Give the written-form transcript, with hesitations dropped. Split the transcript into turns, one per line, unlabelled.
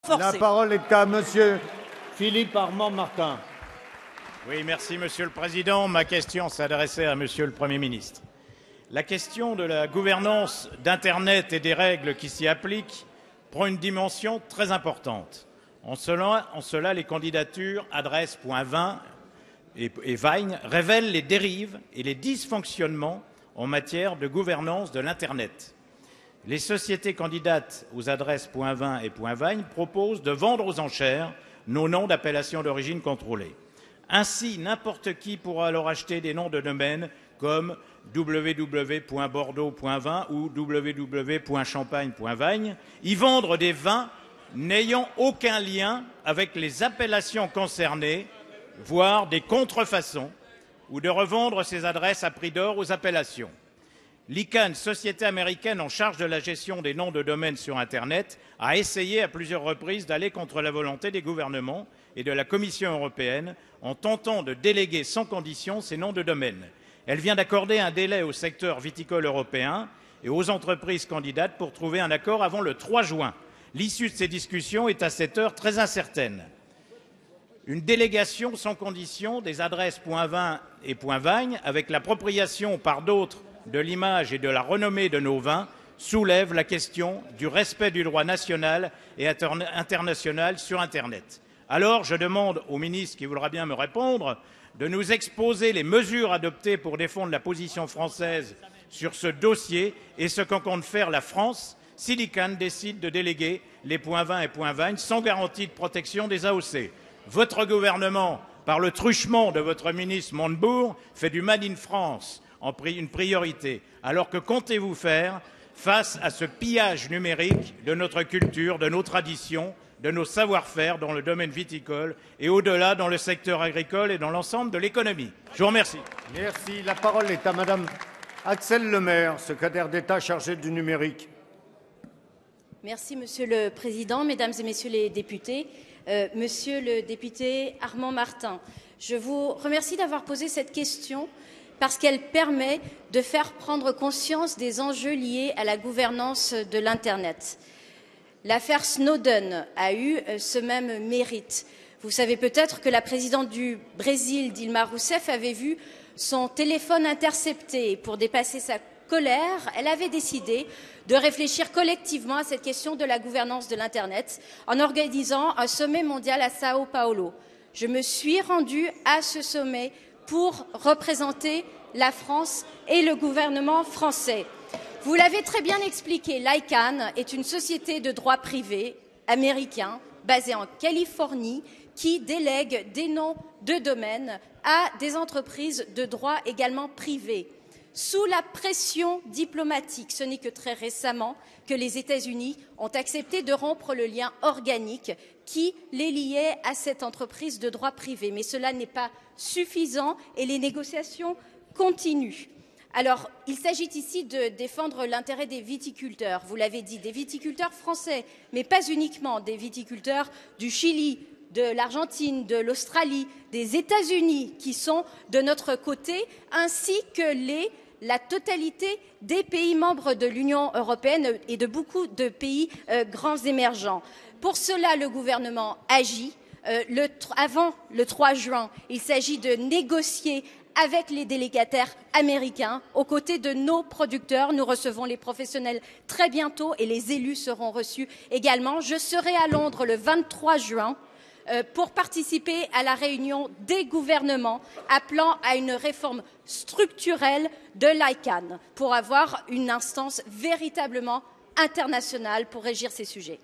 La parole est à Monsieur Philippe Armand Martin.
Oui, merci Monsieur le Président. Ma question s'adressait à Monsieur le Premier ministre. La question de la gouvernance d'Internet et des règles qui s'y appliquent prend une dimension très importante. En cela, les candidatures adresse.20 et Vine révèlent les dérives et les dysfonctionnements en matière de gouvernance de l'Internet. Les sociétés candidates aux adresses.20 et Vine proposent de vendre aux enchères nos noms d'appellation d'origine contrôlée. Ainsi, n'importe qui pourra alors acheter des noms de domaine comme www.bordeaux.20 ou www.champagne.vine, y vendre des vins n'ayant aucun lien avec les appellations concernées, voire des contrefaçons, ou de revendre ces adresses à prix d'or aux appellations. L'ICANN, société américaine en charge de la gestion des noms de domaine sur Internet, a essayé à plusieurs reprises d'aller contre la volonté des gouvernements et de la Commission européenne en tentant de déléguer sans condition ces noms de domaine. Elle vient d'accorder un délai au secteur viticole européen et aux entreprises candidates pour trouver un accord avant le 3 juin. L'issue de ces discussions est à cette heure très incertaine. Une délégation sans condition des adresses.20 et .vine avec l'appropriation par d'autres de l'image et de la renommée de nos vins soulève la question du respect du droit national et international sur Internet. Alors, je demande au ministre qui voudra bien me répondre de nous exposer les mesures adoptées pour défendre la position française sur ce dossier et ce qu'en compte faire la France si l'ICANN décide de déléguer les .20 et .vine sans garantie de protection des AOC. Votre gouvernement, par le truchement de votre ministre Montebourg, fait du Made in France une priorité. Alors que comptez-vous faire face à ce pillage numérique de notre culture, de nos traditions, de nos savoir-faire dans le domaine viticole et au-delà dans le secteur agricole et dans l'ensemble de l'économie? Je vous remercie.
Merci. La parole est à Madame Axelle Lemaire, secrétaire d'État chargée du numérique.
Merci Monsieur le Président, Mesdames et Messieurs les députés. Monsieur le député Armand Martin, je vous remercie d'avoir posé cette question parce qu'elle permet de faire prendre conscience des enjeux liés à la gouvernance de l'Internet. L'affaire Snowden a eu ce même mérite. Vous savez peut-être que la présidente du Brésil, Dilma Rousseff, avait vu son téléphone intercepté. Pour dépasser sa colère, elle avait décidé de réfléchir collectivement à cette question de la gouvernance de l'Internet en organisant un sommet mondial à Sao Paulo. Je me suis rendue à ce sommet pour représenter la France et le gouvernement français. Vous l'avez très bien expliqué, l'ICANN est une société de droit privé américain basée en Californie qui délègue des noms de domaine à des entreprises de droit également privé. Sous la pression diplomatique, ce n'est que très récemment que les États-Unis ont accepté de rompre le lien organique qui les liait à cette entreprise de droit privé. Mais cela n'est pas suffisant et les négociations continuent. Alors, il s'agit ici de défendre l'intérêt des viticulteurs, vous l'avez dit, des viticulteurs français, mais pas uniquement, des viticulteurs du Chili, de l'Argentine, de l'Australie, des États-Unis qui sont de notre côté, ainsi que la totalité des pays membres de l'Union européenne et de beaucoup de pays grands émergents. Pour cela, le gouvernement agit. Avant le 3 juin, il s'agit de négocier avec les délégataires américains, aux côtés de nos producteurs. Nous recevons les professionnels très bientôt et les élus seront reçus également. Je serai à Londres le 23 juin pour participer à la réunion des gouvernements appelant à une réforme structurelle de l'ICANN pour avoir une instance véritablement internationale pour régir ces sujets.